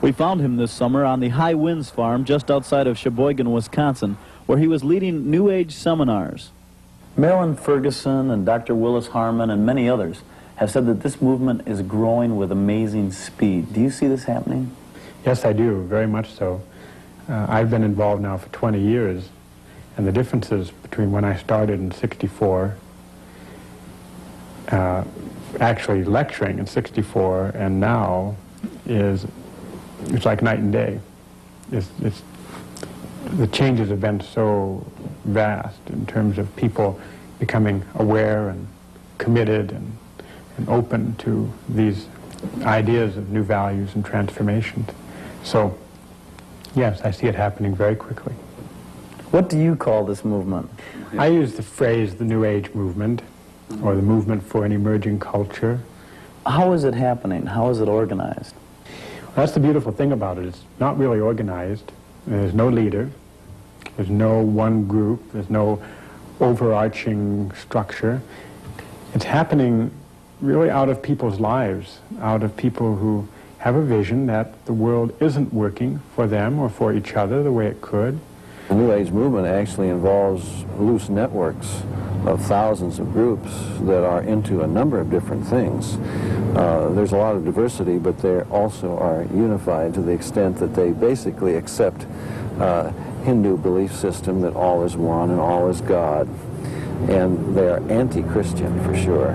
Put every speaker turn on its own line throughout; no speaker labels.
We found him this summer on the High Winds Farm just outside of Sheboygan, Wisconsin, where he was leading New Age seminars. Marilyn Ferguson and Dr. Willis Harman and many others have said that this movement is growing with amazing speed. Do you see this happening?
Yes, I do, very much so. I've been involved now for 20 years, and the differences between when I started in '64, actually lecturing in '64, and now it's like night and day. The changes have been so vast in terms of people becoming aware and committed and open to these ideas of new values and transformations. So, yes, I see it happening very quickly.
What do you call this movement?
I use the phrase the New Age movement, or the movement for an emerging culture.
How is it happening? How is it organized?
Well, that's the beautiful thing about it. It's not really organized. There's no leader. There's no one group. There's no overarching structure. It's happening really out of people's lives, out of people who have a vision that the world isn't working for them or for each other the way it could.
The New Age movement actually involves loose networks of thousands of groups that are into a number of different things. There's a lot of diversity, but they also are unified to the extent that they basically accept Hindu belief system that all is one and all is God. And they are anti-Christian for sure.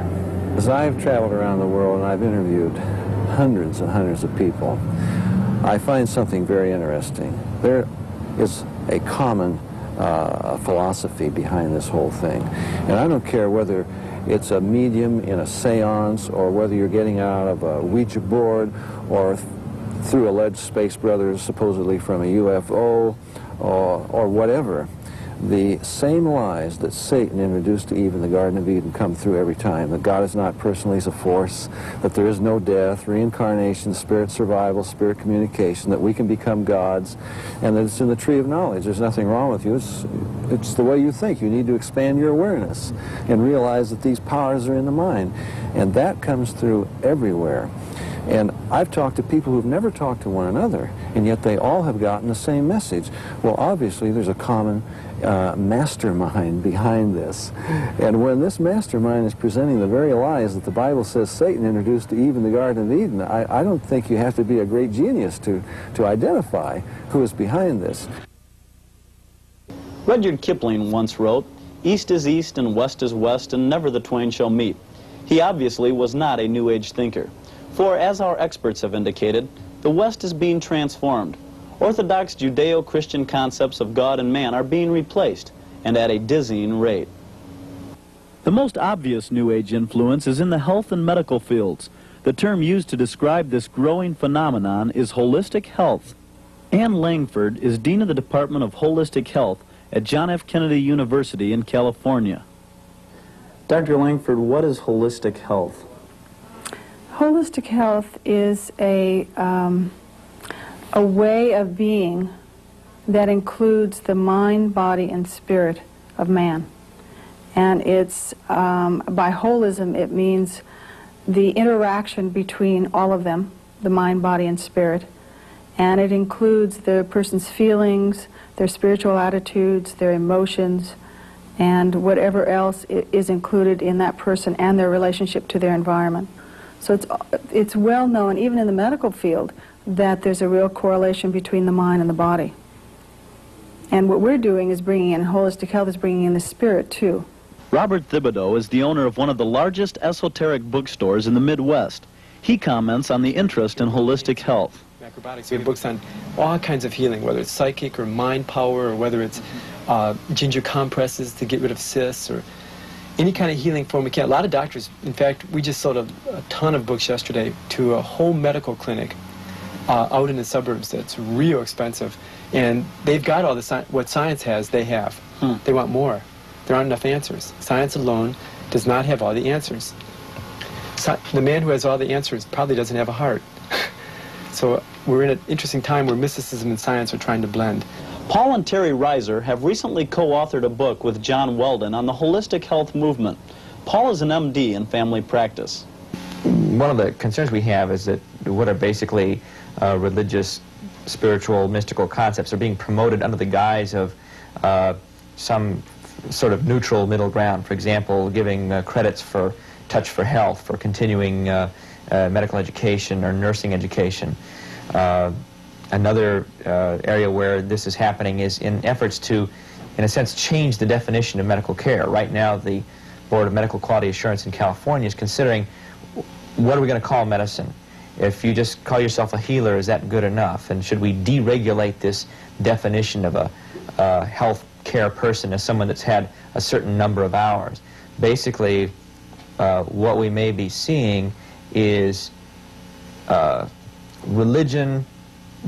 As I've traveled around the world and I've interviewed hundreds and hundreds of people, I find something very interesting. There is a common philosophy behind this whole thing. And I don't care whether it's a medium in a seance or whether you're getting out of a Ouija board or through alleged space brothers supposedly from a UFO or whatever. The same lies that Satan introduced to Eve in the Garden of Eden come through every time. That God is not personally as a force, that there is no death, reincarnation, spirit survival, spirit communication, that we can become gods, and that it's in the tree of knowledge. There's nothing wrong with you. It's the way you think. You need to expand your awareness and realize that these powers are in the mind. And that comes through everywhere. And I've talked to people who've never talked to one another, and yet they all have gotten the same message. Well, obviously, there's a common mastermind behind this. And when this mastermind is presenting the very lies that the Bible says Satan introduced to Eve in the Garden of Eden, I don't think you have to be a great genius to identify who is behind this.
Rudyard Kipling once wrote, "East is east and west is west, and never the twain shall meet." He obviously was not a New Age thinker. For, as our experts have indicated, the West is being transformed. Orthodox Judeo-Christian concepts of God and man are being replaced, and at a dizzying rate. The most obvious New Age influence is in the health and medical fields. The term used to describe this growing phenomenon is holistic health. Ann Langford is Dean of the Department of Holistic Health at John F. Kennedy University in California. Dr. Langford, what is holistic health?
Holistic health is a way of being that includes the mind, body, and spirit of man. And it's, by holism, it means the interaction between all of them, the mind, body, and spirit. And it includes the person's feelings, their spiritual attitudes, their emotions, and whatever else is included in that person and their relationship to their environment. So it's well known, even in the medical field, that there's a real correlation between the mind and the body. And what we're doing is bringing in, holistic health is bringing in the spirit too.
Robert Thibodeau is the owner of one of the largest esoteric bookstores in the Midwest. He comments on the interest in holistic health.
Macrobiotics, we have books on all kinds of healing, whether it's psychic or mind power, or whether it's ginger compresses to get rid of cysts, or any kind of healing form we can. A lot of doctors, in fact, we just sold a ton of books yesterday to a whole medical clinic out in the suburbs that's real expensive. And they've got all the what science has, they have. They want more. There aren't enough answers. Science alone does not have all the answers. The man who has all the answers probably doesn't have a heart. So we're in an interesting time where mysticism and science are trying to blend.
Paul and Terry Reiser have recently co-authored a book with John Weldon on the holistic health movement. Paul is an MD in family practice.
One of the concerns we have is that what are basically religious, spiritual, mystical concepts are being promoted under the guise of some sort of neutral middle ground. For example, giving credits for Touch for Health, for continuing medical education or nursing education. Another area where this is happening is in efforts to, in a sense, change the definition of medical care. Right now, the Board of Medical Quality Assurance in California is considering, what are we going to call medicine? If you just call yourself a healer, is that good enough? And should we deregulate this definition of a health care person as someone that's had a certain number of hours? Basically, what we may be seeing is religion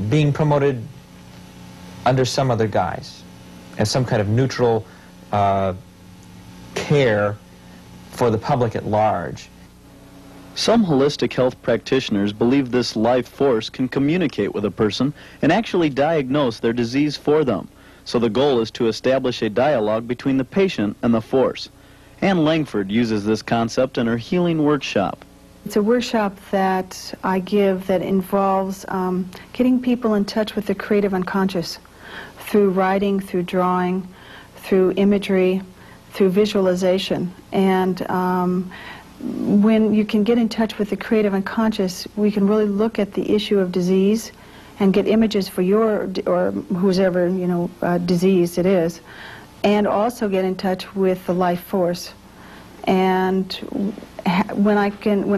being promoted under some other guise, as some kind of neutral care for the public at large.
Some holistic health practitioners believe this life force can communicate with a person and actually diagnose their disease for them. So the goal is to establish a dialogue between the patient and the force. Ann Langford uses this concept in her healing workshop.
It's a workshop that I give that involves getting people in touch with the creative unconscious through writing, through drawing, through imagery, through visualization. And when you can get in touch with the creative unconscious, we can really look at the issue of disease and get images for your, or whoever, disease it is, and also get in touch with the life force. And when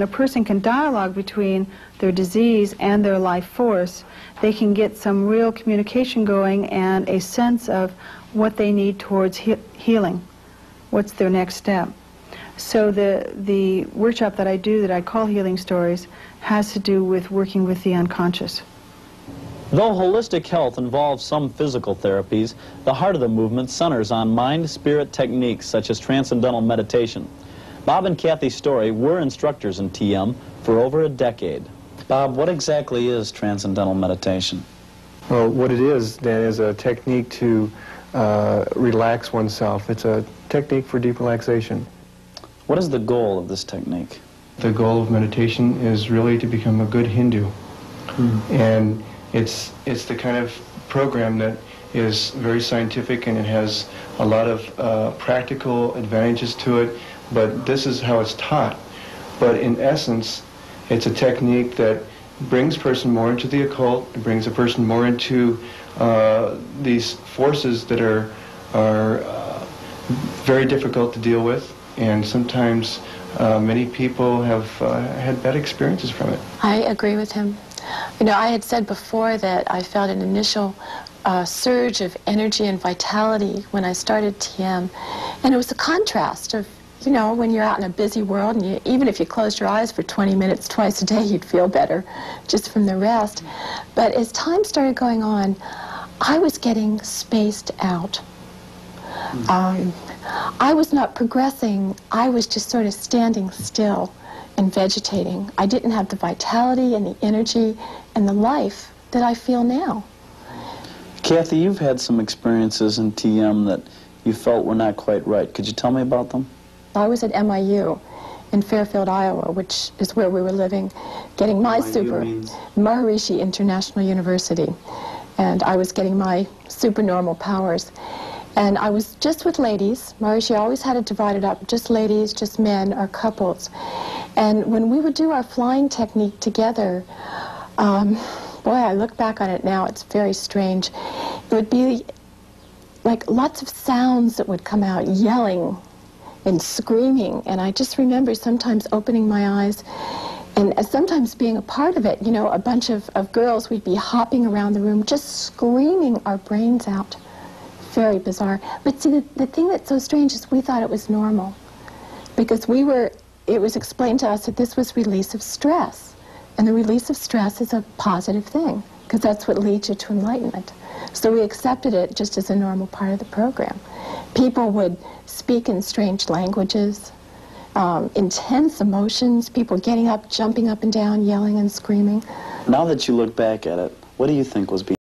a person can dialogue between their disease and their life force, they can get some real communication going and a sense of what they need towards healing. What's their next step? So the workshop that I do, that I call Healing Stories, has to do with working with the unconscious.
Though holistic health involves some physical therapies, the heart of the movement centers on mind-spirit techniques such as transcendental meditation. Bob and Kathy Story were instructors in TM for over a decade. Bob, what exactly is transcendental meditation?
Well, what it is, Dan, is a technique to relax oneself. It's a technique for deep relaxation.
What is the goal of this technique?
The goal of meditation is really to become a good Hindu. And it's the kind of program that is very scientific, and it has a lot of practical advantages to it, but this is how it's taught. But in essence, it's a technique that brings a person more into the occult, it brings a person more into these forces that are very difficult to deal with, and sometimes many people have had bad experiences from it.
I agree with him. I had said before that I felt an initial surge of energy and vitality when I started TM, and it was a contrast of, when you're out in a busy world, and even if you closed your eyes for 20 minutes twice a day, you'd feel better just from the rest. But as time started going on, I was getting spaced out. I was not progressing. I was just sort of standing still and vegetating. I didn't have the vitality and the energy and the life that I feel now.
Kathy, you've had some experiences in TM that you felt were not quite right. Could you tell me about them?
I was at MIU in Fairfield, Iowa, which is where we were living, getting my Maharishi International University. And I was getting my supernormal powers. And I was just with ladies. Maharishi always had it divided up, just ladies, just men, or couples. And when we would do our flying technique together, boy, I look back on it now, it's very strange. It would be like lots of sounds that would come out, yelling and screaming. And I just remember sometimes opening my eyes and sometimes being a part of it. A bunch of girls, we'd be hopping around the room, just screaming our brains out. Very bizarre. But see, the thing that's so strange is we thought it was normal, because it was explained to us that this was release of stress. And the release of stress is a positive thing, because that's what leads you to enlightenment. So we accepted it just as a normal part of the program. People would speak in strange languages, intense emotions, people getting up, jumping up and down, yelling and screaming.
Now that you look back at it, what do you think was being